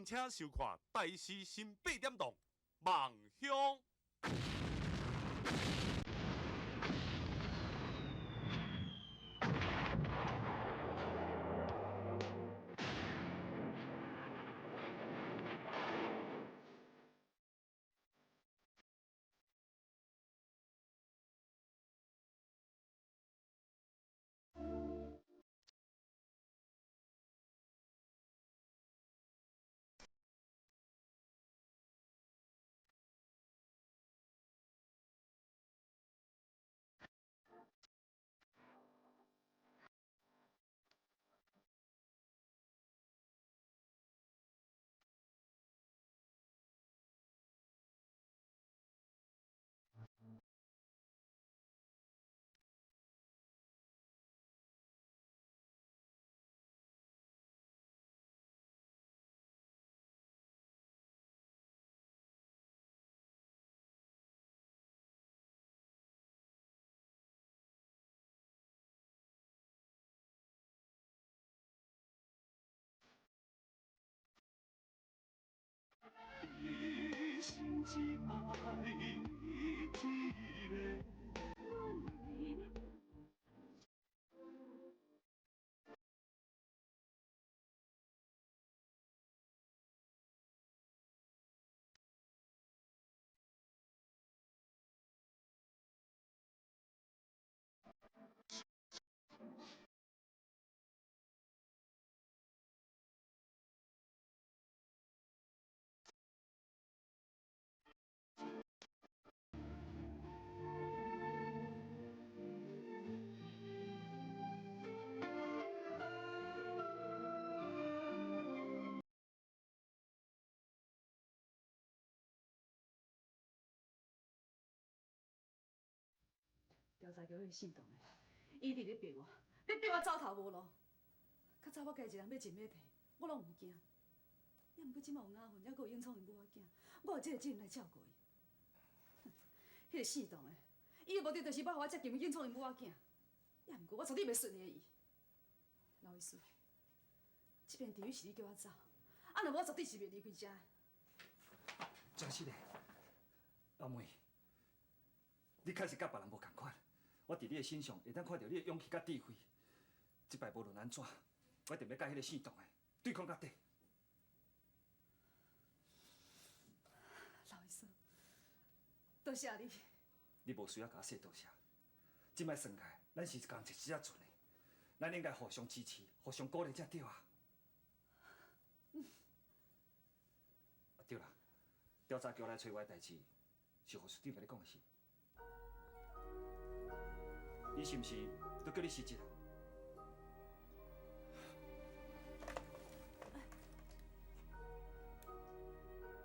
敬请收看台视新8点档《梦乡》。一心只爱你一个。调查局迄个姓董的，伊伫咧逼我，要逼我走投无路。较早我家己人要钱要摕，我拢毋惊。也毋过即摆有雅芬，还佫有永聪因母仔囝，我有这个责任来照顾伊。迄个姓董的，伊的目的就是要互我接近永聪因母仔囝。也毋过我绝对袂顺利伊。老医师，即边地狱是你叫我走，若无我绝对是袂离开遮。真是嘞，阿妹，你确实甲别人无共款。我伫你的身上会当看到你的勇气甲智慧。即摆无论安怎，我一定要甲迄个姓董的对抗到底。老医师，多谢你。你无需要甲我说多谢。即摆算起来，咱是共一时仔船的，咱应该互相支持、互相鼓励才对啊。对啦，调查局来找我的代志，是护士长甲你讲的是。你是毋是都叫你辞职啊？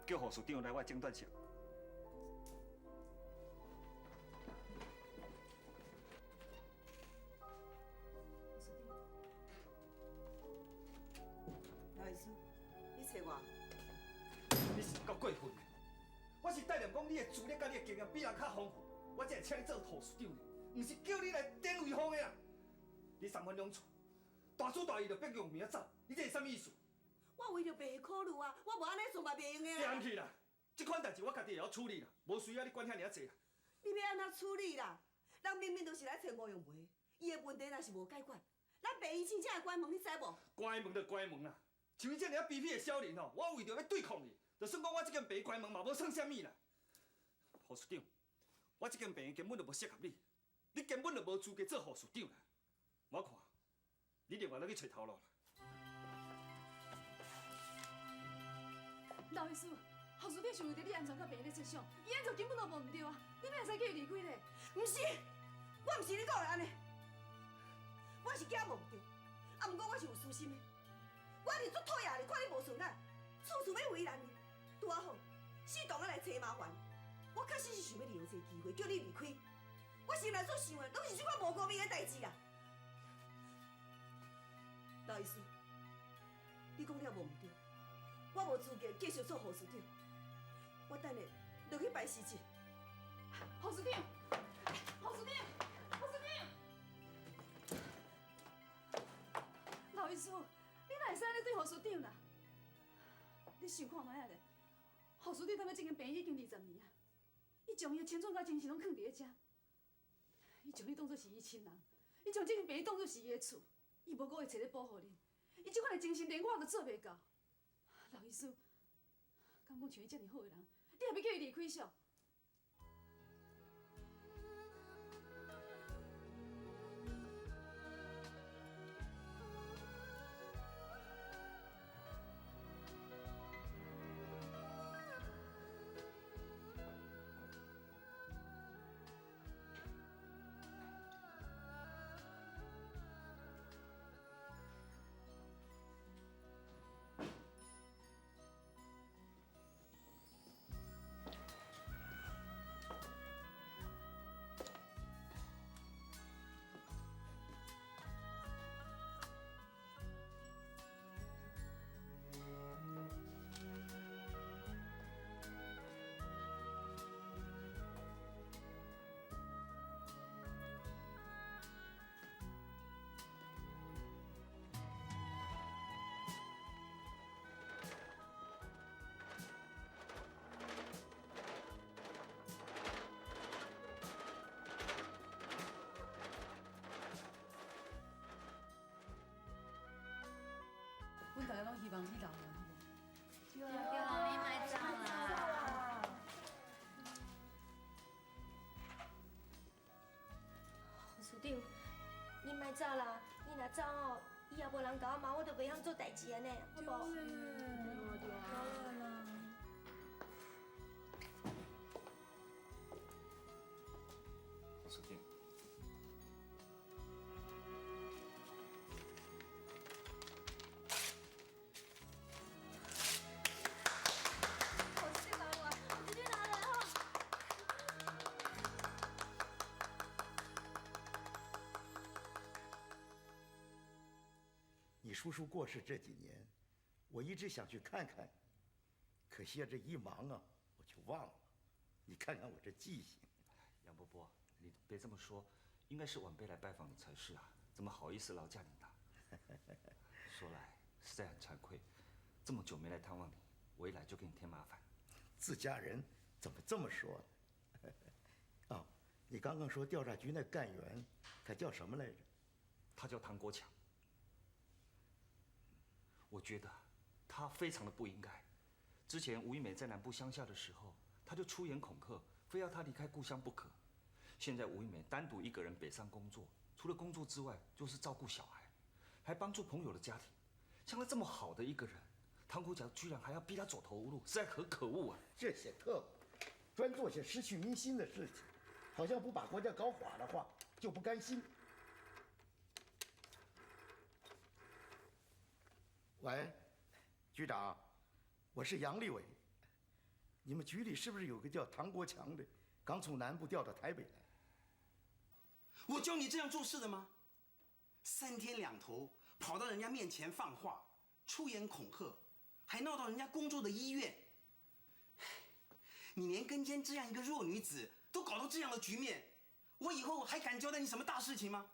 叫护士长来我诊断室。老医师，你找我？你是够过分的！我是带念讲你的资历甲你的经验比人较丰富，我才会请你做护士长的，唔是叫你来典韦方的啦。你三番两次，大主大意就逼用命走，你这是啥物意思？我为着爸考虑啊，我无安尼做嘛袂用的啊。嫌去啦！这款代志我家己会晓处理啦，无需要你管遐尔济啦。你要安怎处理啦？人明明就是来找吴用梅，伊的问题若是无解决，咱爸医生才会关门，你知无？关门就关门啦！像你这尔卑鄙的小人吼，我为着要对抗你，就算讲我这间病关门嘛，无算啥物啦。护士长，我这间病根本就无适合你，你根本就无资格做护士长啦。我看，你另外再去找头路啦。老医师，护士长是为着你安全甲病人着想，伊安怎根本都无毋对啊！你哪会使叫伊离开咧？毋是，我毋是你讲的安尼，我是惊无毋对，啊，毋过我是有私心的。我是足讨厌的，看你无顺眼，处处要为难你，拄啊好，死当啊来找麻烦。我确实是想要利用这个机会叫你离开，我心内所想的拢是这款无公平的代志啦。老医师，你讲了无毋对，我无资格继续做护士长，我等下落去办辞职。护士长，护士长，护士长，老医师，你哪会使安尼对护士长啦？你你想看卖啊咧？侯书记踮咧这间病院已经20年啊，伊将伊的青春甲精神拢藏伫咧遮，伊将你当作是伊亲人，伊将这间病院当作是伊的厝，伊无顾一切咧保护恁，伊这款的精神连我都做袂到。老医师，敢讲像伊遮尔好的人，你还要叫伊离开上？阮大家拢希望你老了，对啊，你买走啦。侯处长，你莫走啦，你若走哦，以后无人甲我骂，我就袂晓做代志安尼，好无？对啊。侯书记，侯处长来，侯处长来吼！你叔叔过世这几年，我一直想去看看，可惜这一忙啊，我就忘了。你看看我这记性。杨伯伯，你别这么说，应该是晚辈来拜访你才是啊，怎么好意思劳驾你的？说来实在很惭愧，这么久没来探望你，我一来就给你添麻烦。自家人怎么这么说呢？哦，你刚刚说调查局那干员，他叫什么来着？他叫唐国强。我觉得他非常的不应该。之前吴玉美在南部乡下的时候，他就出言恐吓，非要她离开故乡不可。现在吴玉美单独一个人北上工作，除了工作之外，就是照顾小孩，还帮助朋友的家庭。像他这么好的一个人，唐国强居然还要逼他走投无路，实在很可恶啊！这些特务专做些失去民心的事情，好像不把国家搞垮的话就不甘心。喂，局长，我是杨立伟。你们局里是不是有个叫唐国强的，刚从南部调到台北来？我教你这样做事的吗？3天2头跑到人家面前放话，出言恐吓，还闹到人家工作的医院。你连跟监这样一个弱女子都搞到这样的局面，我以后还敢交代你什么大事情吗？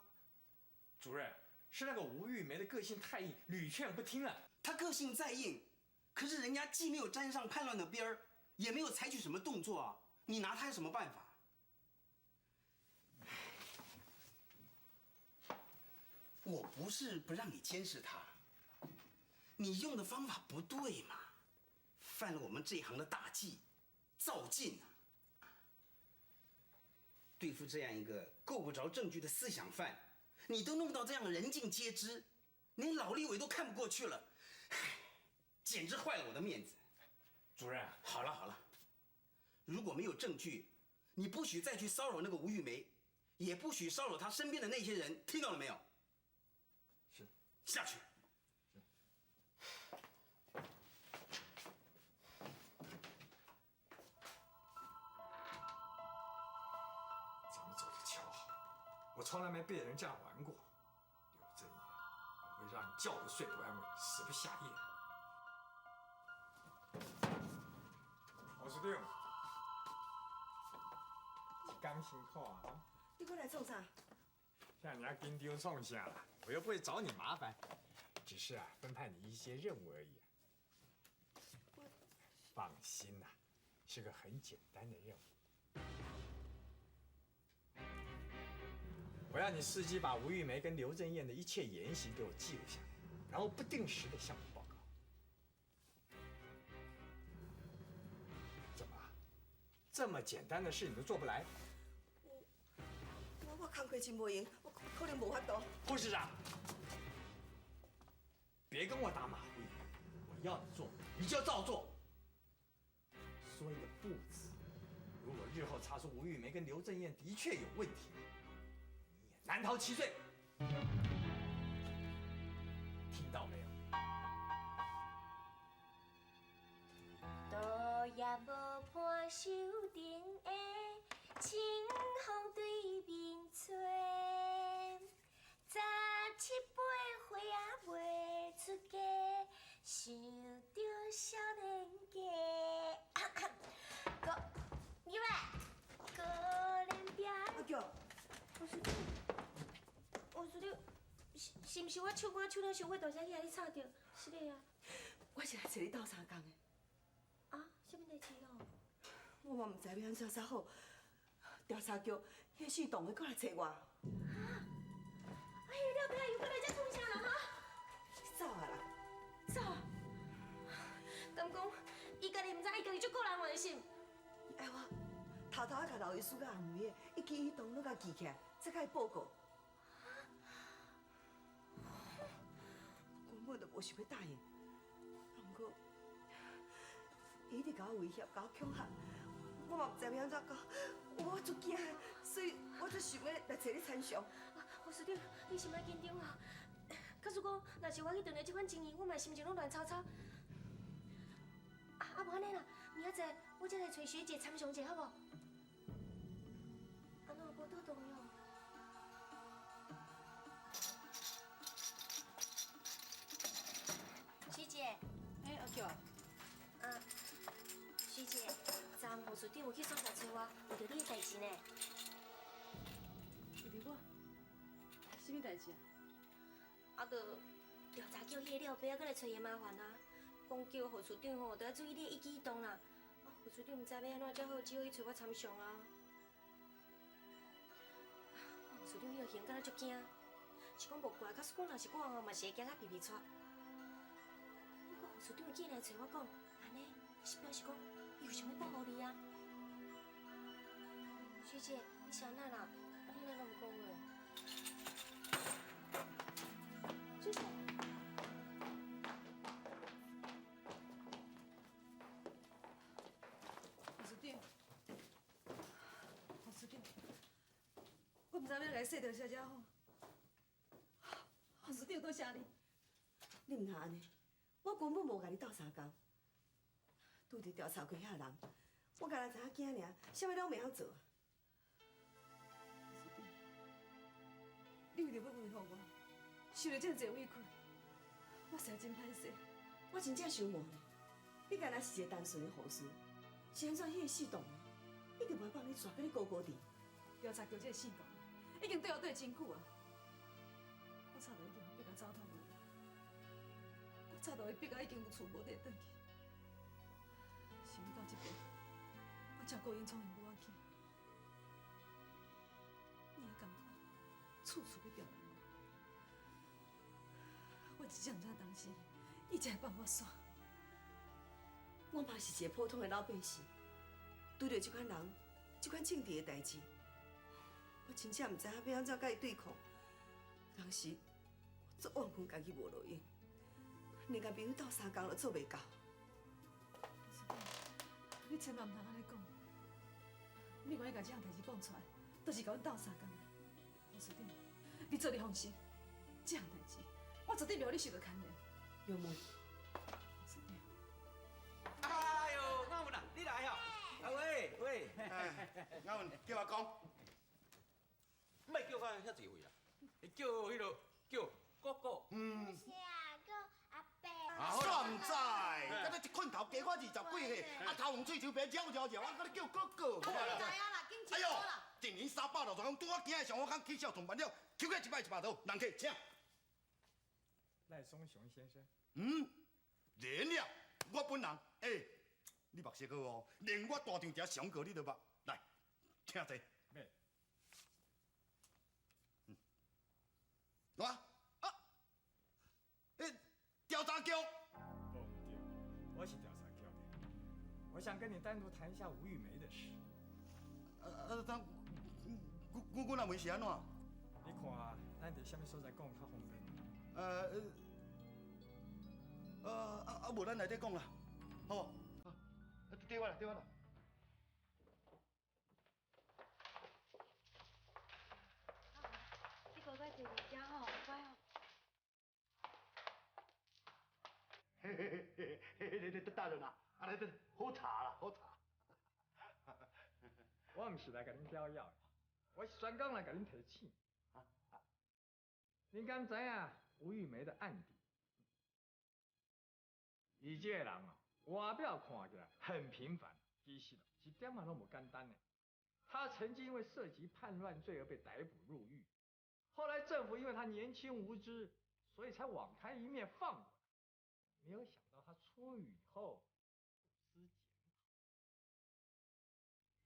主任，是那个吴玉梅的个性太硬，屡劝不听啊。她个性再硬，可是人家既没有沾上叛乱的边儿，也没有采取什么动作啊，你拿她有什么办法？我不是不让你监视她，你用的方法不对嘛，犯了我们这一行的大忌，造进啊！对付这样一个够不着证据的思想犯，你都弄到这样人尽皆知，连老立委都看不过去了，唉，简直坏了我的面子。主任，好了好了，如果没有证据，你不许再去骚扰那个吴玉梅，也不许骚扰她身边的那些人，听到了没有？是。下去。咱们走的巧好，我从来没被人这样玩过。刘正业，我会让你觉都睡不安稳，死不下咽。侯书长，一刚辛苦啊！你过来做啥？向人家跟丢送下了，我又不会找你麻烦，只是分派你一些任务而已。我放心呐、是个很简单的任务。我要你司机把吴玉梅跟刘正燕的一切言行给我记录下来，然后不定时的向我报告。怎么，这么简单的事你都做不来？我工课真无闲，我可能无法度。副市长，别跟我打马虎眼，我要你做，你就照做。说一个不字，如果日后查出吴玉梅跟刘正燕的确有问题，你也难逃其罪。听到没有？多也无伴手顶的清风对面吹，17杯花也卖出价，想着少年家。入来，可怜爹。阿叫，王叔叔，是毋是我唱歌唱了伤过大声去，你吵着？是的啊。我是来找你斗相共的。啊，什么代志哦？我嘛唔知要安怎才好。调查局迄四栋的过来找我。哎呀，了不要又过来遮创啥啦哈？走啊啦！走。敢讲，伊家己唔知，伊家己足个人关心。哎我偷偷甲老医输到暗暝的，一记一动拢甲记起来，再甲伊报告。根本就无想要答应，不过伊一直甲我威胁，甲我恐吓，我嘛唔知要安怎讲，我足惊的，所以我才想要来找你参详。胡司长，你先莫紧张啊。假如讲，若是我去断了这款情谊，我嘛心情拢乱糟糟。啊，无安尼啦，明仔载我再来找学姐参详者，好无？安怎无倒动哟？徐姐。哎，阿叫，啊，徐姐，昨暗胡司长有去所在找我，为着你的代志呢。为着我，什么代志啊？啊，着调查叫迄个廖伯仔过来找伊麻烦啊，讲叫副处长吼，着要注意你的一举一动啦。啊，副处长唔知要安怎才好，只好去找我参详啊。看副处长迄个形，敢若足惊，是讲无怪，假使讲若是我吼，嘛是会惊甲皮皮喘。不过副处长竟然来找我讲，安尼是表示讲伊有想要保护你啊。徐姐，你是安那啦？啊，你哪拢唔讲话？徐姐。胡司长，胡司长，我唔知要来说着啥才好。胡司长，多谢你。你唔通安尼，我根本无甲你斗相共。拄着调查局遐人，我敢若知影惊尔，啥物拢袂晓做。你为着要维护我，受了这么侪委屈，我实在真歹势。我真正想问呢，你敢若是一个单纯的护士，是安怎迄个四栋一直袂帮你抓，甲你高高伫？调查局这个四动，已经对我对真久啊！我吵到已经逼甲走透去，我吵到伊逼甲已经有厝无地转去。想到这边，我照顾因创因无我去，你也感觉处处要刁难我。我真正毋知当时，伊才会帮我耍。我嘛是一个普通的老百姓，拄着这款人、这款政治的代志，我真正毋知影要安怎甲伊对抗。当时我足怨恨家己无路用，连甲朋友斗相共都做袂到。你千万毋通安尼讲，你万一甲这样代志讲出来，都是甲阮斗相共的。胡司长，你做你放心，这样代志我绝对袂互你受到牵连。杨梅，胡司长，哎呦，阿文啊，你来哦！啊喂，阿文叫我讲，莫叫我遐济位啦，叫迄落叫哥哥。是啊，个阿伯。煞唔知，敢若一困头加我20几岁，啊头毛喙手白绕，我搁你叫哥哥。哎呦，一年360天，拄我今日上午刚起小上班了，抽起一摆100刀，人客请。赖松雄先生，连了，我本人你目色好哦，连我大丈车上过你都捌。来，听者。咩？我调查局。不对，我是调查局的。我想跟你单独谈一下吴玉梅的事。当我若问是安怎？你看，咱伫什么所在讲较方便？无咱内底讲啦，好。对我啦，对我啦。你乖乖坐伫遮吼，乖哦。你大人啊，来好茶啦，好茶。我唔是来甲恁表要的，我是专工来甲恁提醒。恁敢知影吴玉梅的案底？伊这个人哦，外表看起来很平凡，其实一点嘛都不简单呢。他曾经因为涉及叛乱罪而被逮捕入狱，后来政府因为他年轻无知，所以才网开一面放过他。没有想到他出狱以后不思检讨。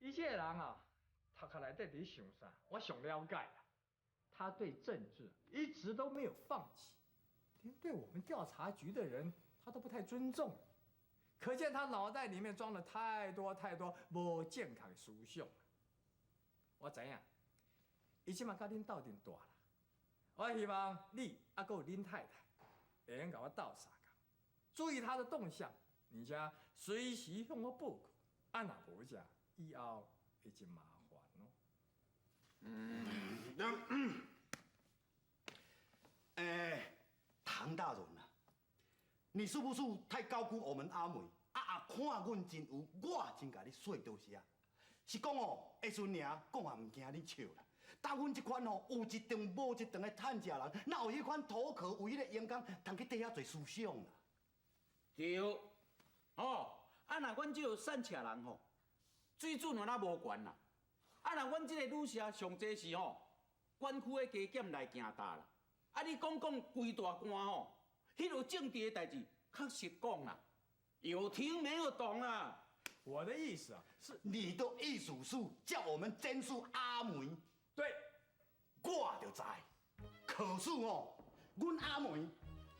伊这个人啊，读下来到底想啥？我想了解啊。他对政治一直都没有放弃，连对我们调查局的人他都不太尊重，可见他脑袋里面装了太多不健康的思想。我知影，伊即马甲恁斗阵大啦，我希望你还有恁太太会用甲我斗相共，注意他的动向，而且随时向我报告。啊，若无者，以后会真麻烦哦。唐大人啊，你是不是太高估我们阿梅？看阮真有，我真甲你说多谢啊。是讲哦，下阵尔讲也唔惊你笑啦。但阮这款哦，有一顿无一顿的趁食人，哪有迄款土壳为迄个阳光，通去底下做思想啦？对，哦，啊，若阮这个散车人吼，水准若无悬啦。啊，若阮这个女社上济是吼，管区的加减来行大啦。啊，你讲规大官吼，迄落政治的代志，确实讲啦，有停没有动啦。我的意思啊，是你的意思是叫我们监视阿梅？对，我就知。可是哦，阮阿梅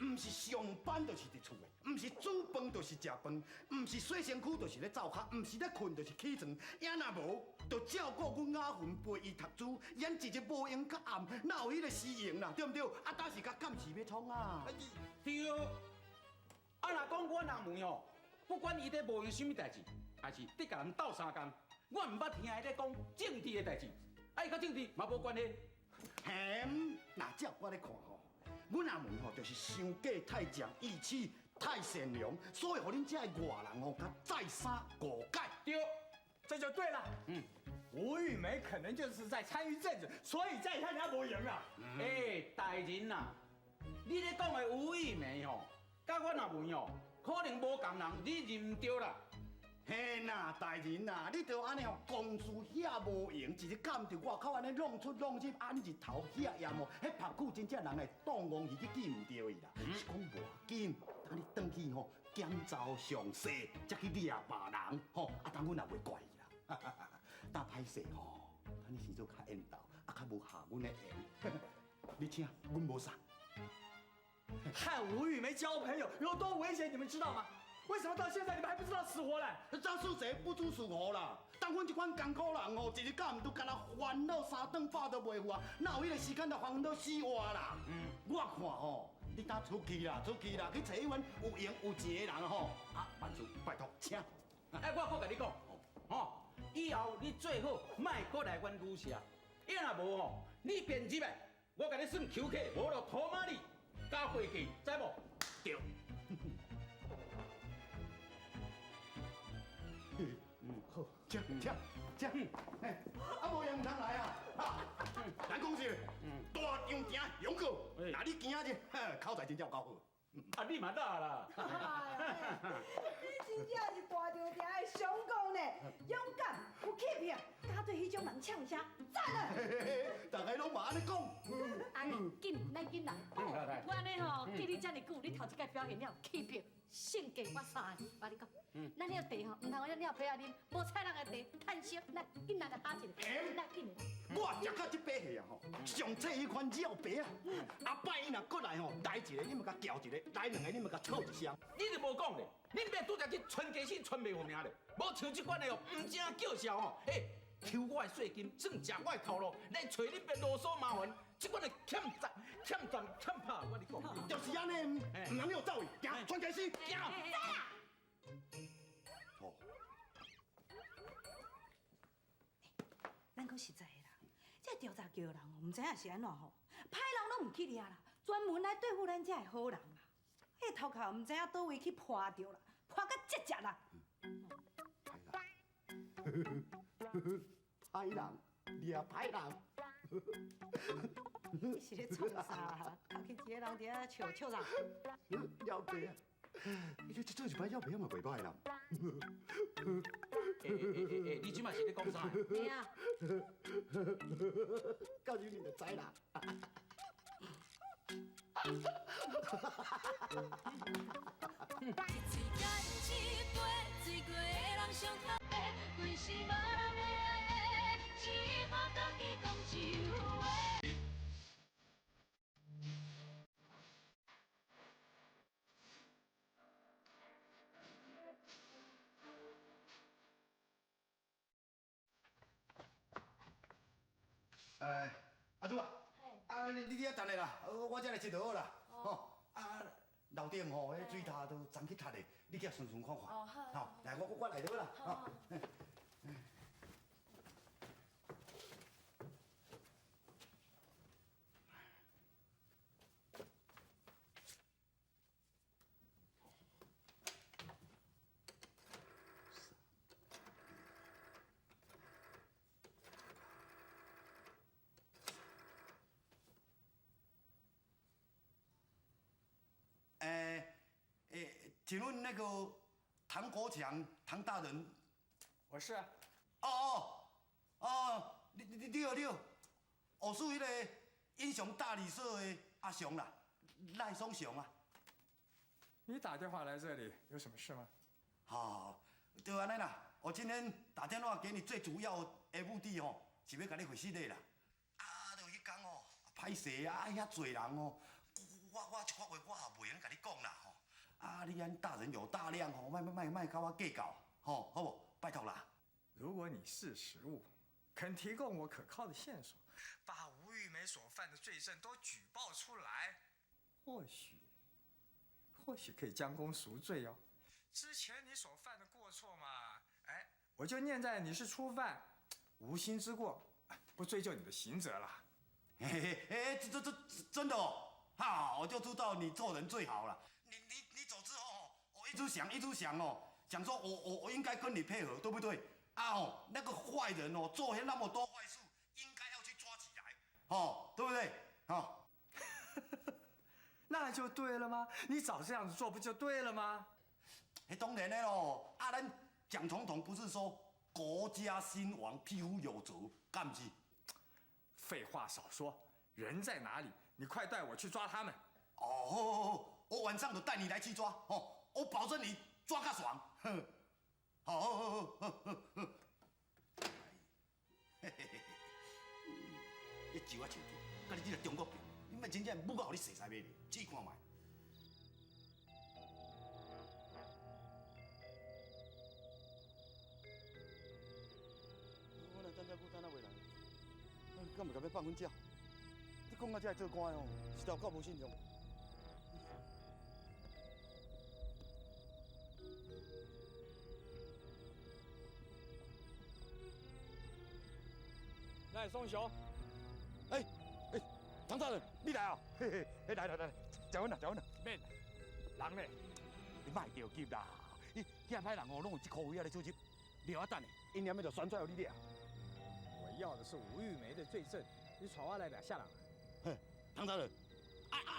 唔是上班就是伫厝的，唔是煮饭就是食饭，唔是洗身躯就是咧灶脚，唔是咧困就是起床，也若无，就照顾阮雅芬陪伊读书，演一日无闲较暗，哪有迄个私用啦？对不对？啊，但是甲监视要创啊？对，啊，若讲阮阿梅哦，不管伊咧无用什么代志，还是伫甲人斗相共，我唔捌听伊咧讲政治的代志，啊，伊甲政治嘛无关系。那照我咧看吼，阮阿梅吼就是伤假太犟，义气太善良，所以互恁这个外人吼，甲再三误解。对，这就对了。吴玉梅可能就是在参与政治，所以这一下他无赢啊。大人呐，你咧讲的吴玉梅吼，甲阮阿梅吼，可能无共人，你认唔对啦。嘿呐，大人呐，你着安尼吼，公事遐无用，一日干着外口安尼弄出弄入，按日头遐严哦，迄拍久真正人会当王去记唔着伊啦。是讲无要紧，等你转去吼，检查详细，才去掠别人吼，啊，当阮也袂怪伊啦。但歹势吼，等你生做较缘投，啊，较无下阮的缘。你请，阮无啥。和吴玉梅交朋友有多危险，你们知道吗？为什么到现在你们还不知道死活嘞？早事者不知死活啦！当阮这款艰苦人哦，一日到晚都干那烦恼三顿饱都袂赴啊，哪有迄个时间来烦恼死活啦？我看吼，你当出去啦，去找迄款有闲有钱的人吼，啊，万事拜托，请。我搁甲你讲，吼，以后你最好莫搁来阮女社，要若无吼，你变入来，我甲你算裘客，无就拖马你加回去，知无？对。好，请，啊无人唔通来啊！咱讲是，大丈行勇过，那你今仔日口才真正有够好。啊，你嘛大啦！你真正是大丈行的上公呢，勇敢有气魄，敢对迄种人呛声，赞啊！大家拢嘛安尼讲。安尼，紧来。我安尼吼，记你遮尔久，你头一摆表现了气魄，性格我3个，我你讲，咱遐个茶吼，唔通我鸟皮仔啉，无菜人的茶，趁烧，来，紧来甲打一个，来紧的。我食到这杯戏啊吼，上册迄款绕白啊，阿摆伊若过来吼，来一个你们甲叫一个，来两个你们甲凑一箱。你就无讲咧，恁别拄则去传家信传袂有名咧，无像即款的哦，唔正叫嚣吼，嘿，抽我的税金，算食我的头路，来找恁别啰嗦麻烦，即款的欠债、欠怕，我跟你讲。就是安尼，唔通有走去，行传家信，行。哦，咱讲实在的啦，这调查局的人哦，唔知影是安怎吼，歹人拢唔去掠啦，专门来对付咱这的好人啦。迄头壳唔知影倒位去破着啦，破到结结啦。歹人，掠歹人。你是咧创啥？头去一个人伫遐笑啥？要白啊！你这做一摆要白嘛袂歹啦。你即马是咧讲啥？咩啊？到时你就知啦。阿祖啊，你遐等下啦，我才来佚佗好啦。吼，楼顶吼，迄水塔都长去塌的，你去顺顺看看。哦，好。来，我来着啦。好。请问那个唐国强，唐大人，我是啊。你好，我是迄个英雄大旅社的阿雄啦，赖松雄啊。你打电话来这里有什么事吗？好，就安尼啦。我今天打电话给你，最主要的目的吼，是要甲你回信的啦。就迄天哦，歹势啊，遐侪人哦，我一句话我也袂用甲你讲啦吼。你安大人有大量吼，卖甲我计较，吼，好不？拜托啦。如果你识时务，肯提供我可靠的线索，把吴玉梅所犯的罪证都举报出来，或许可以将功赎罪哦。之前你所犯的过错嘛，我就念在你是初犯，无心之过，不追究你的刑责啦。这真的哦，好，我就知道你做人最好了。你走之后，我一直想哦，想说我应该跟你配合，对不对？那个坏人哦，做那么多坏事，应该要去抓起来，对不对？那就对了吗？你早这样子做不就对了吗？当然的咯，咱蒋总统不是说国家兴亡，匹夫有责，干不是？废话少说，人在哪里？你快带我去抓他们。我晚上就带你来去抓，我保证你抓个爽。好，你招啊招住，甲你这个中国病，你莫真正母狗，互你洗晒尾哩，试看卖。我若等遮久等啊袂来，敢袂甲要放阮假？你讲到这做官哦，实在够无信用。赖松雄，唐大人，你来啊！来，食阮啦，免，人呢？你莫着急啦，遐歹人哦，拢有一箍位咧出入，你我等下，因念要就宣出来你掠。我要的是吴玉梅的罪证，你传我来掠下人。唐大人，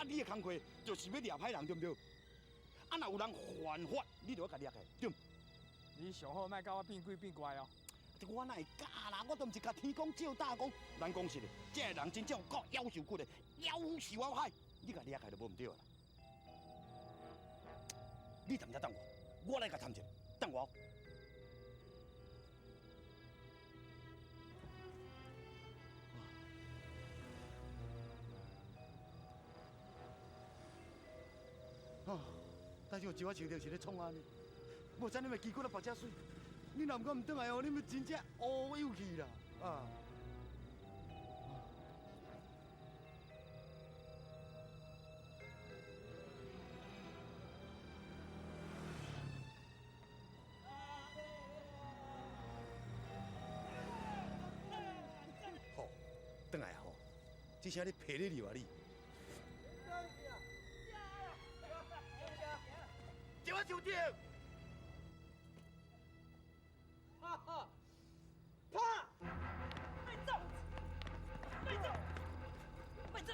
你的工课就是要掠歹人，对不对？若有人犯法，你就要甲掠开，对。你上好莫甲我变鬼变怪哦。我哪会假啦？我都毋是甲天公照大公。咱讲实的，这个人真正有够夭寿骨的，夭寿啊歹！你甲掠开就无毋对啦。你等下等我来甲谈者，等我。但是有一我想到是咧创案的，无怎你咪机骨了白遮水。你若毋敢唔转来哦，你咪真正乌有去啦啊！好，转来吼，这声你赔你了啊你！叫我上吊！哈哈，怕！别走！别走！别走！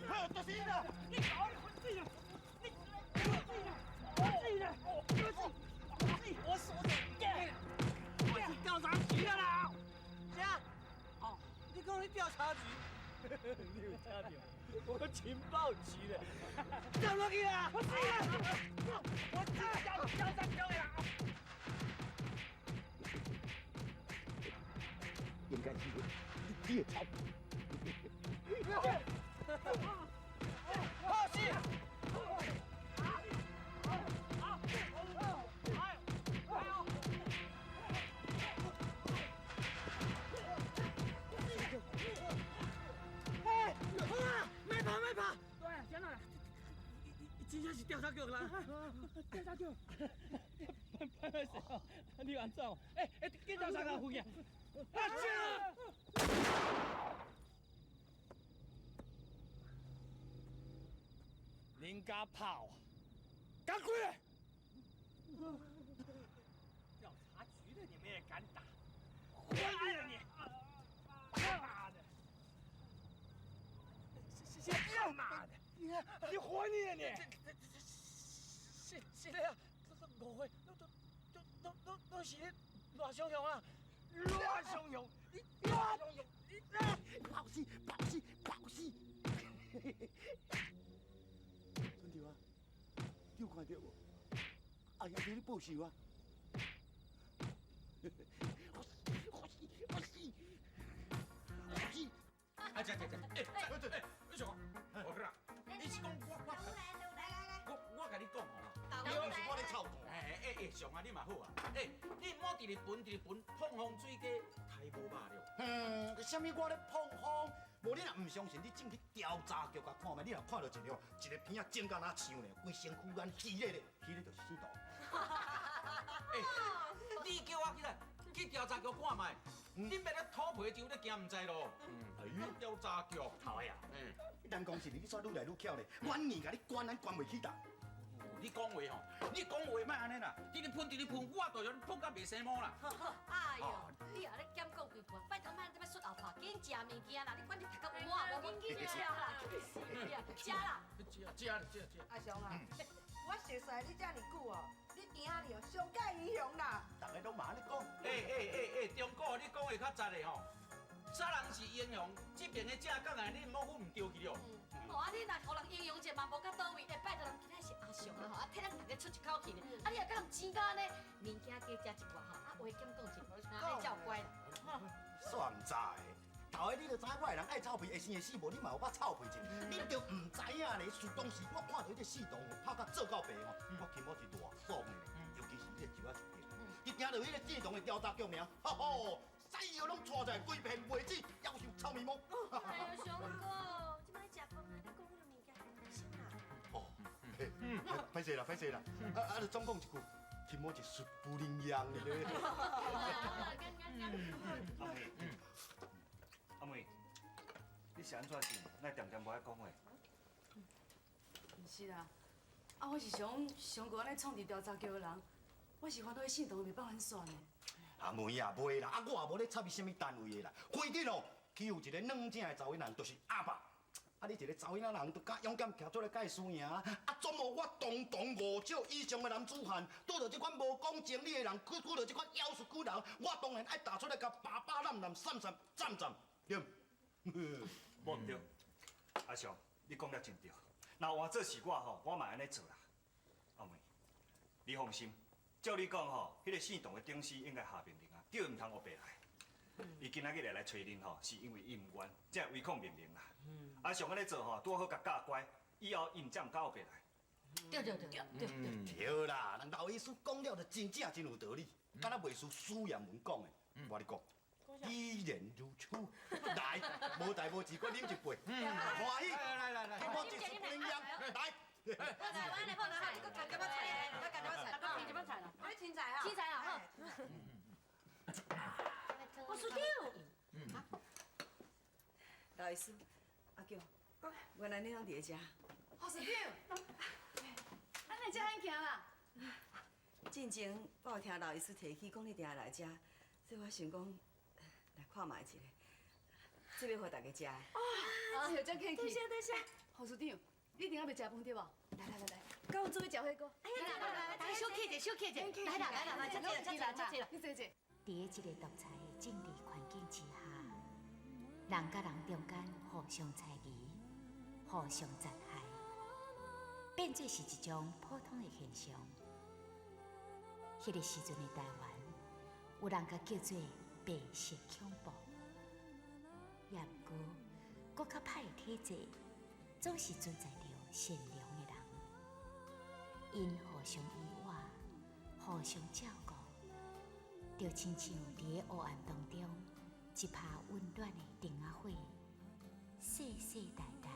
好，就是你啦！你搞你混死了！你我锁定！我是调查局的啦！啥？哦，你讲你调查局？你有听到？我情报局的。怎么去啊？我知道调查局啦。应该是你的操！好戏！没怕！对，先来，真正是调查局啦！调查局，拍拍手，你安怎？警察上来回去。林家炮，赶快！调查局的你们也敢打？活你了你！妈的！他妈的！你活你了你！是的呀，这误会，都是乱汹涌啊！乱汹涌！乱汹涌！跑死！春条啊，你有看到无？阿爷叫你报仇啊！我死！哎，这，你想我讲，你是讲我甲你讲吼，你是我咧操蛋。上啊，你嘛好啊，你莫直直分，碰风水鸡太无肉了。什么我咧碰风？无你若唔相信，你进去调查局甲看觅，你若看到一个片仔尖甲哪像咧，规身躯干稀咧，稀咧就是死毒。你叫我去调查局看觅，你别咧土皮就咧惊唔知咯。调查局头个啊，咱公司你煞愈来愈巧咧，我硬甲你关袂起当。你讲话吼，你讲话莫安尼啦，直直喷，我就让你喷到袂生毛啦。哎呦，你后咧减讲几句，拜托莫这么出后头，紧食物件啦！你管你读到满，无紧食啦，食啦。食。阿雄啊，我熟悉你遮尔久哦，你今仔日哦上界英雄啦！大家拢嘛安尼讲。中国你讲话较实的吼，啥人是英雄，这边的正港的你莫唬唔对去了。啊，你若互人英雄者嘛无到倒位，拜托人今仔是阿雄啊吼，啊替咱大家出一口气呢。啊，你若甲人钱到安尼，物件加食一寡吼，啊话减讲一寡，安尼才有乖啦。煞唔知，头个你就知我个人爱臭屁，会生会死，无你嘛有捌臭屁症，你就唔知影咧。是当时我看到迄个四洞拍甲做到白吼，我起码是大爽的，尤其是迄个酒仔酒店，一听到迄个四洞的调查局名，吼吼，西药拢错在规片袂止，夭寿臭面目。哎呦，雄哥，即摆食饭啊，你讲迄个物件很开心啦。哦，歹势啦，就总讲一句，起码是术不灵样的咧。阿妹，你是安怎想？那点无爱讲话？毋是啦，我是上过安尼创治调查局的人，我是烦恼伊姓董袂帮咱选的。阿妹啊，袂啦，我也无咧插伊什么单位的啦。反正哦，欺负一个软正的查某人，就是阿爸。啊，你一个查某仔人，都敢勇敢徛出来甲伊输赢，啊，怎么我堂堂5少以上的男子汉，拄到这款无讲情理的人，拄到这款妖术巨人，我当然爱打出来甲爸爸烂，闪站，对？无唔对，阿雄，你讲了真对。那换做是我吼，我嘛安尼做啦。阿妹，你放心，照你讲吼，迄个姓董的顶司应该下命令啊，叫伊唔通学白来。伊今仔日来找恁吼，是因为伊唔愿，才违抗命令啦。阿雄安尼做吼，拄好甲教乖，以后伊唔才唔敢后过来。对对对对对对。对啦，人老医师讲了，就真正真有道理，敢若袂输苏阳文讲的。我你讲，依然如初。来，无代无志，我啉一杯，欢喜。来，给我一支冰凉，来。青菜啊！青菜啊，好。我输掉。老医师，阿强，原来你拢伫咧遮。护士长，咱来遮很行啦。进前我有听老医师提起讲你定来遮，所以我想讲来看卖一下。这要互大家食的。啊，有真客气。多谢。护士长，你顶下要食饭对无？来，跟我做伙食火锅。哎呀，来，小客者，来啦，吃啦。你坐。伫一个独裁的政治环境之下，人甲人中间互相猜疑、互相残害，变做是一种普通的现象。迄个时阵的台湾，有人甲叫做白色恐怖，也毋过，搁较歹的体制，总是存在着善良的人，因互相依偎，互相照顾。就亲像伫个黑暗当中，一拍温暖的灯仔火，世世代代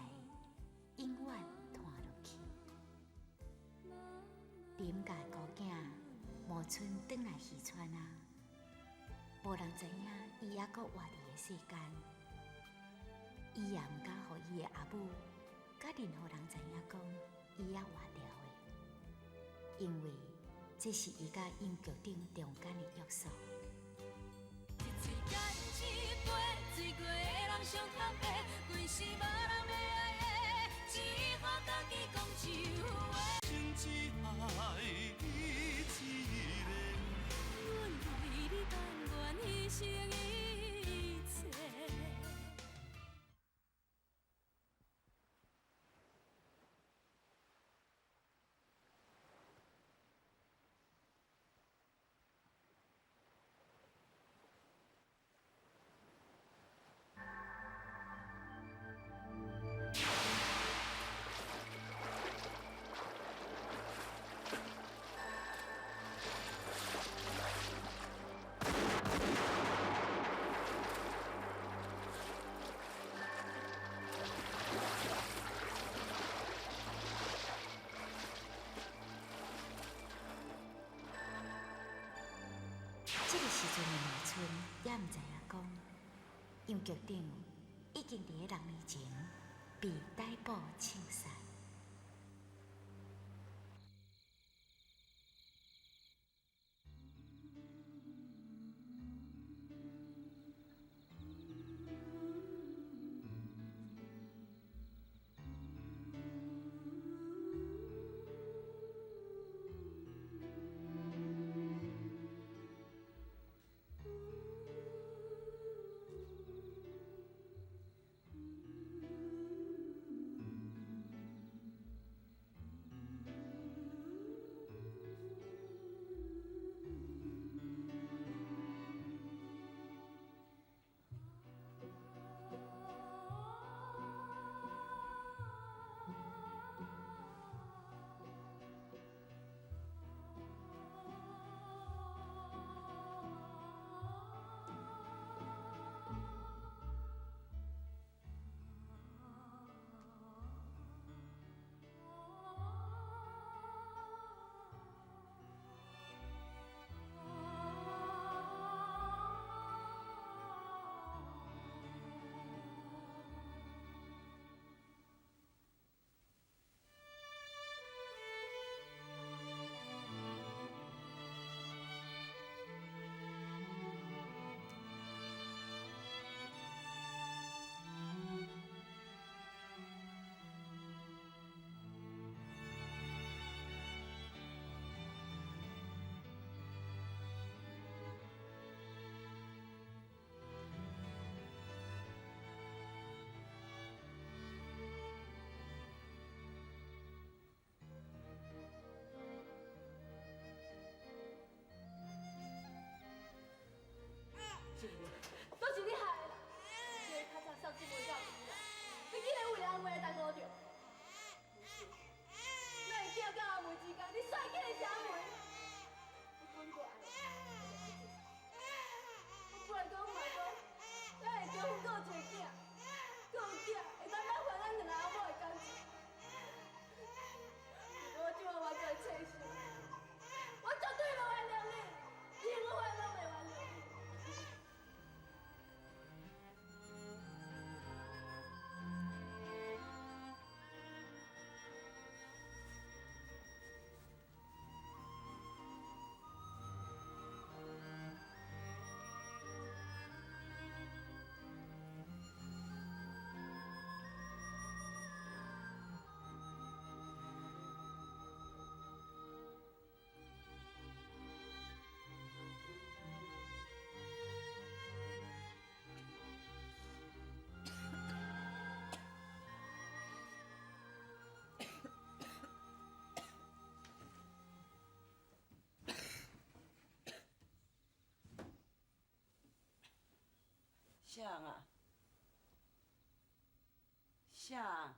永远传落去。林家孤囝无村转来渔村啊，无人知影伊还阁活伫个世间，伊也毋敢互伊的阿母，甲任何人知影讲伊也活着的，因为这是伊甲尹局长中间的约束。这个时阵的农村也毋知影讲，杨局长已经伫个6年前被逮捕枪杀。啥啊？啥？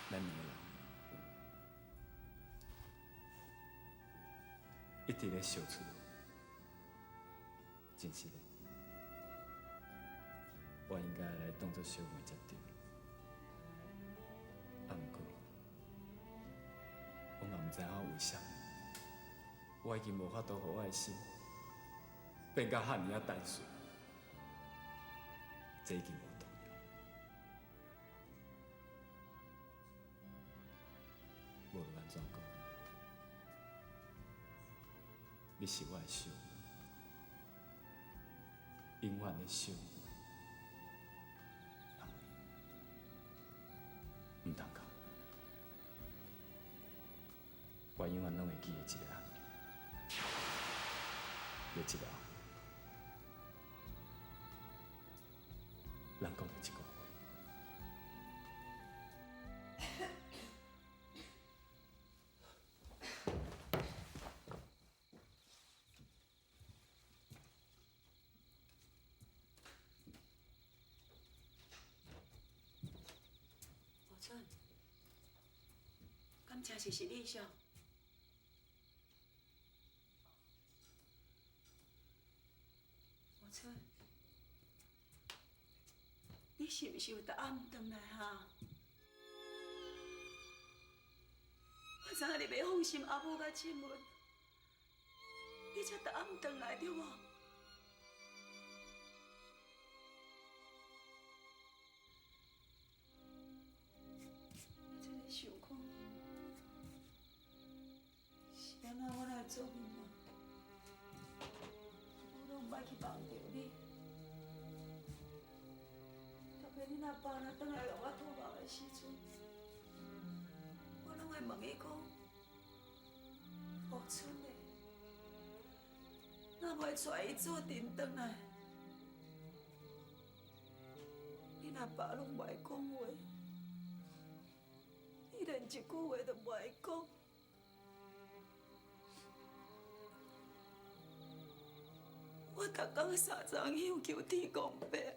咱两个人一直咧相处，真是的，我应该来当作小妹才对。啊，毋过我嘛毋知影为啥，我已经无法度互我的心变甲遐尼啊单纯，这已经无动摇。无论安怎讲，你是我的小妹，永远的小妹。阿妹，唔通讲，我永远拢会记得一个人，就一个后，人讲着一句话。无春，敢真是你上？无春，你是毋是有答案唔回来哈？我知影你袂放心阿母甲亲文，你才答案唔回来对无？想看，是安怎我来做你嘛？我拢毋捌去帮着你。特别恁阿爸若转来甲我托梦的时阵，我拢会问伊讲，福春的，若袂带伊做阵转来，恁阿爸拢袂讲话。伊连一句话都袂讲，我逐工三张香求天公伯，会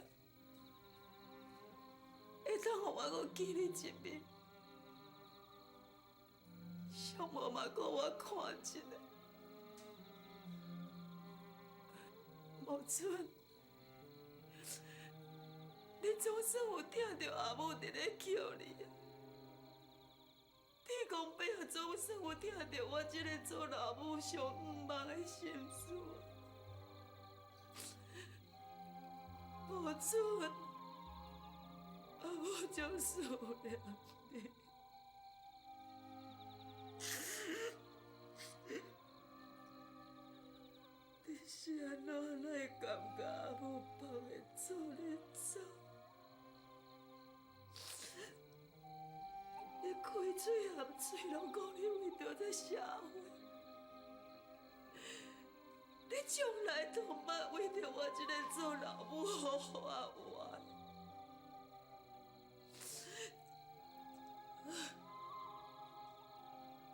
当互我阁见你一面，上无嘛阁我看一下。无准，你总算有听到阿母伫咧叫你。天公伯也总算有听到我这个做老母上毋茫的心事。无准，阿母将思念你。你是安怎来感觉阿母放会做你走？你开嘴含嘴拢讲你为着这社会，你从来都毋捌为着我这个做老母好活活。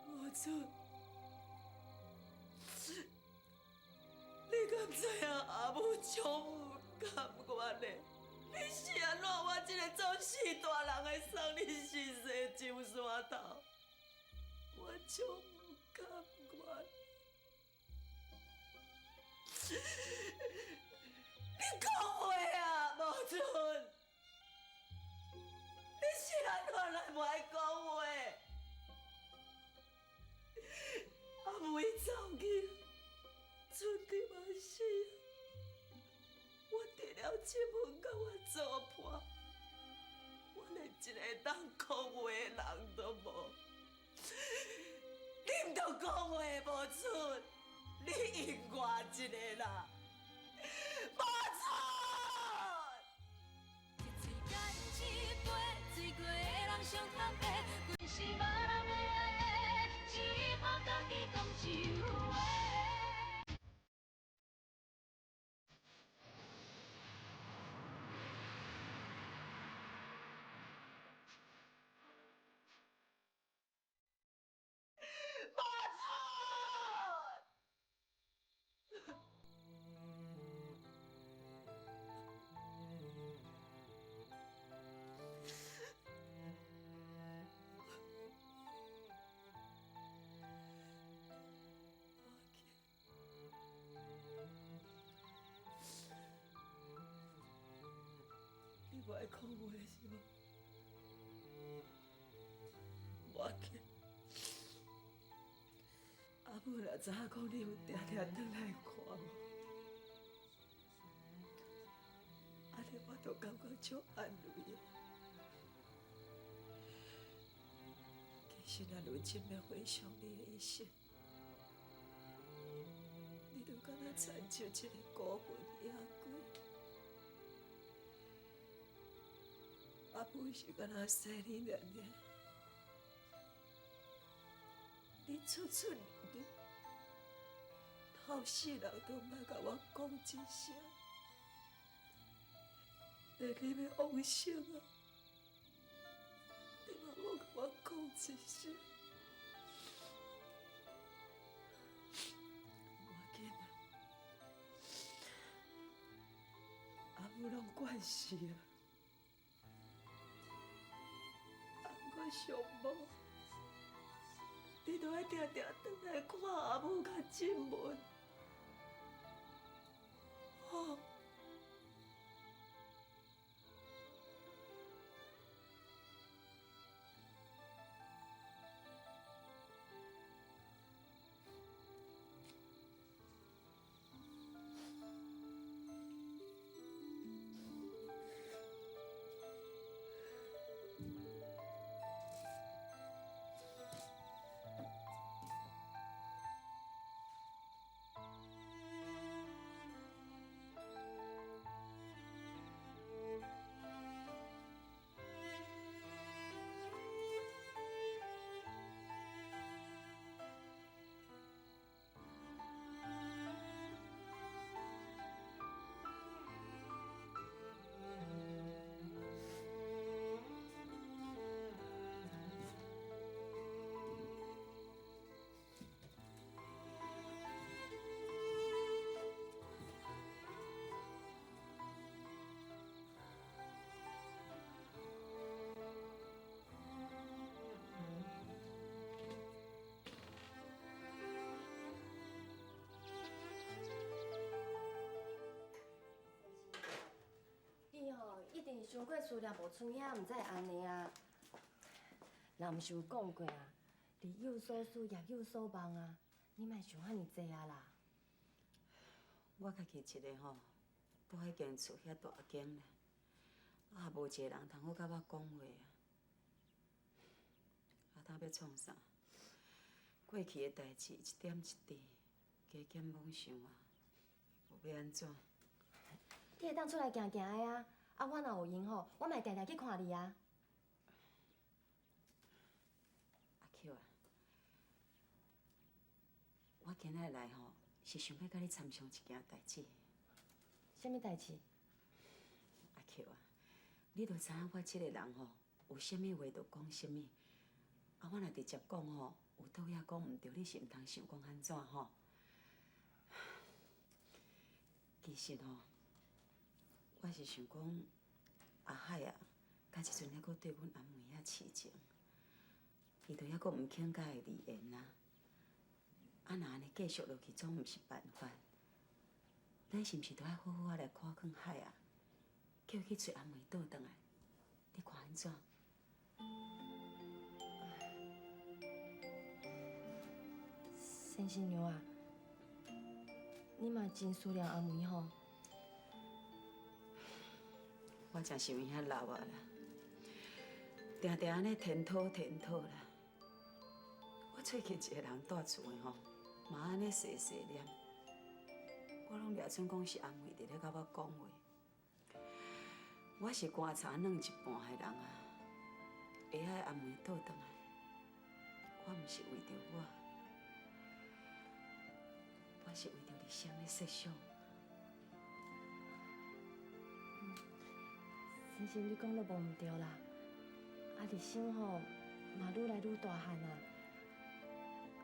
无准，你敢知影阿母充感愿的？你是安怎？我这个做四大人会送你四世上山头，我充唔甘愿。你讲话啊，无准！你是安怎来不爱讲话？阿母伊走去，春天嘛死。我除了亲门甲我做伴，我连一个当讲话的人都无。你毋着讲话无准，你应我一个啦，无准。一嘴干一杯，醉过的人上。不爱讲话是无？我紧。阿母若知影讲你有定定转来看我，安尼我就感觉足安慰的。其实咱如今要回想你的一生，你就敢若亲像一个孤魂野鬼。阿母是敢若生你娘娘，你出出入入，后世人都莫甲我讲一声，连你要往生啊！你嘛无甲我讲一声，无要紧啊，阿母拢惯势啊。我上无，你都爱定定转来看阿母甲静文，吼。你吼一定伤过思念无剩遐，毋才会安尼啊。人毋是有讲过啊，日有所思，夜有所梦啊。你莫想遐尼济啊啦。我家己一个吼，住迄间厝遐大间咧，也无一个人通好甲我讲话啊。啊，当要创啥？过去的代志一点一滴加减妄想啊，无要安怎？你会当出来行行的啊！啊，我若有闲吼，我嘛会定定去看你啊。阿 Q 啊，我今仔来吼，是想要甲你参详一件代志。什么代志？阿 Q 啊，你都知影我这个人吼，有啥物话就讲啥物。啊，我若直接讲吼，有倒也讲毋对，你是毋通想讲安怎吼？其实吼，我是想讲，阿海啊，甲即阵还阁对阮阿妹遐痴情，伊都还阁毋肯甲伊离缘啊。啊，若安尼继续落去，总毋是办法。咱是毋是都爱好好来看看海啊？叫伊去找阿妹倒转来，你看安怎？先生娘啊，你嘛真思念阿妹吼。我真是有影老啊啦，定定安尼填讨填讨啦。我最近一个人住厝的吼，嘛安尼细细念，我拢掠准讲是阿妹伫咧甲我讲话。我是观察软一半的人啊，会爱阿妹倒转来，我毋是为着我是为着理想的设想。先生，你讲都无毋对啦。啊，日生吼嘛愈来愈大汉啊。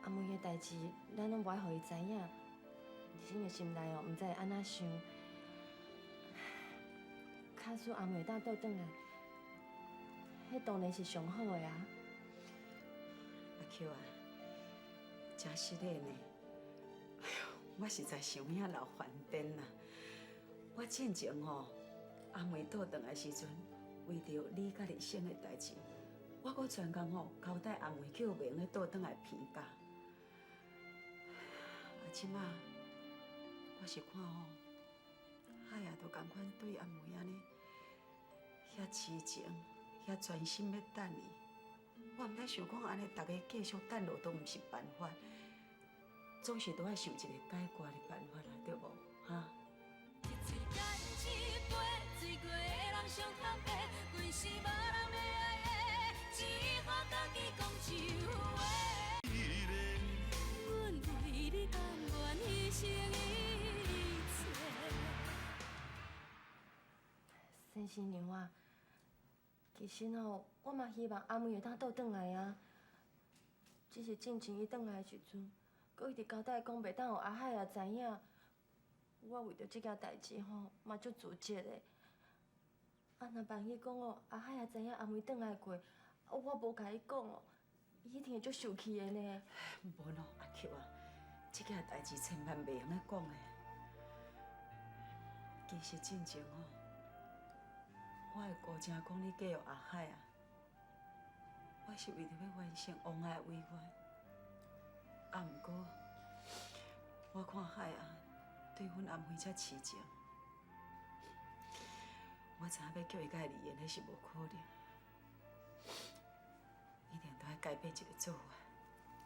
阿妹的代志，咱拢无爱互伊知影。日生的心内哦，毋知会安怎想。假使阿妹会当倒转来，迄当然是上好的啊。阿 Q 啊，真失礼呢。哎呦，我实在是有影老烦颠啦。我进前吼，阿妹倒转来时阵，为着你甲日升的代志，我阁全工吼交代阿妹叫明咧倒转来评价。啊，即马我是看吼，海也都共款对阿妹安尼，遐痴情，遐专心要等伊。我毋知想讲安尼，大家继续等落都毋是办法，总是都要想一个解决的办法啦，对无？哈？先生娘啊，其实吼，我嘛希望阿妹会当倒转来啊。只是进前伊转来的时阵，佮一直交代讲袂当互阿海也知影。我为着这件代志吼，嘛足自责的。啊，若万一讲哦，阿海也知影阿妹转来过，我无甲伊讲哦，伊一定会足生气的呢。无咯，阿 Q 啊，这件代志千万袂用咧讲的。其实进前吼，我会顾正讲你嫁予阿海啊，我是为着要完成王爱的遗愿。啊，毋过我看海啊，对阮阿妹遮痴情，我知影要叫伊甲伊离婚，那是无可能，一定都要改变一个做法。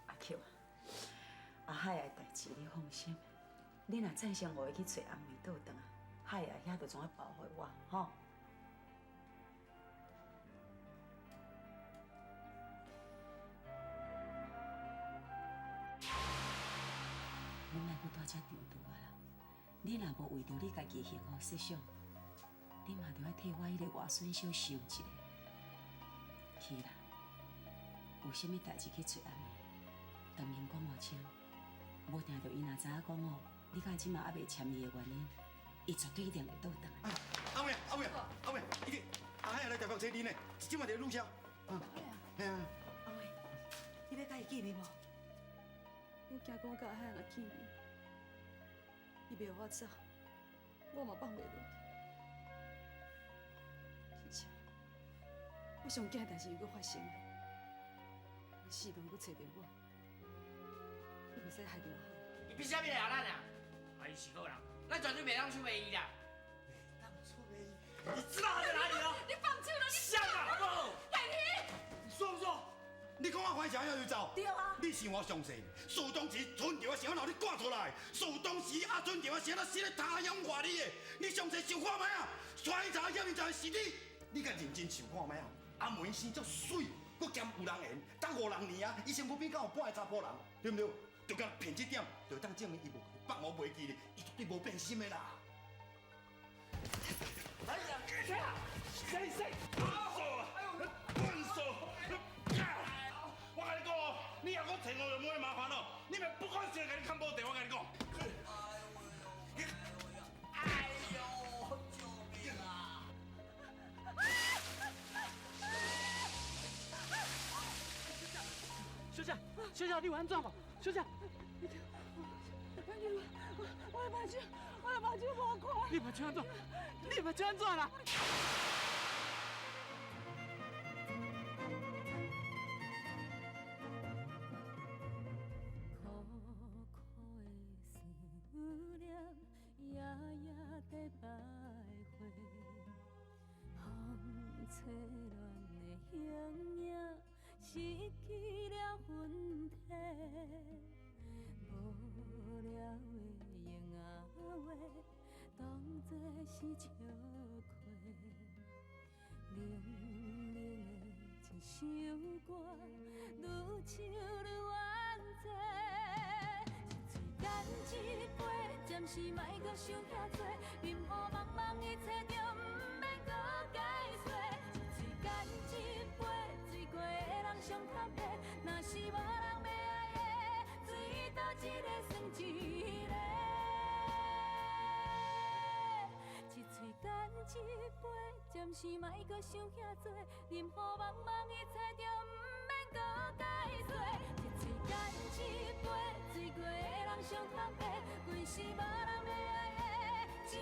阿 Q 啊，阿海的代志你放心，你若赞成我去找阿妹倒转啊，海啊遐就总要保护我，吼。恁莫搁蹛遮张拄啊啦！你若无为着你家己幸福设想，你嘛着要替我迄个外孙小想一下。去啦，有啥物代志去找阿妹，当面讲互清。无定着伊若知影讲哦，你甲伊即马还袂签伊的原因，伊绝对一定会倒转来。阿妹，一定阿海来台北找你呢，即马伫路上。嘿啊。阿妹，你要甲伊见面无？我惊讲我甲阿海若见面，伊袂互我走，我嘛放袂落去。而且，我上惊的代志又搁发生了，伊死都搁找着我，我袂使害着阿海。伊凭啥物来后咱啊？啊，伊是好人，咱绝对袂当出卖伊啦。当初没你知道他在哪里哦？你放手了，你香啊，好不好？海平，你说不说？你讲我反正要走？对啊。你是我上世，苏当时春着我想让你赶出来，苏当时阿春着我想死咧他乡外里的，你上世想看卖啊？衰查遐面就系是你，你甲认真想看卖啊？阿妹生足水，佮兼有人缘，当5人年啊，伊身躯边敢有半个查甫人，对不对？就甲骗这点，就当证明伊无放我袂记咧，伊绝对无变心的啦。哎呀，谁？笨手！我跟你讲哦，你若讲找我就冇麻烦咯，你咪不管谁甲你看报电，我跟你讲。哎呦，救命啊！小姐，你有安怎无？小姐，我的目睭无看。你目睭安怎？你目睭安怎啦？失去了魂体，无聊的婴仔话，当作是笑话。冷冷的一首歌，愈唱愈怨嗟。一嘴干一杯，暂时莫搁想遐多，任雨茫茫一切就毋免搁解说。一嘴干一杯。上坦白，若是无人要爱的，水倒一个算一个。一嘴干一杯，暂时莫搁想遐多，任雨茫茫一切就毋免搁解说。一嘴干一杯，醉过的人上坦白，规是无人要爱的。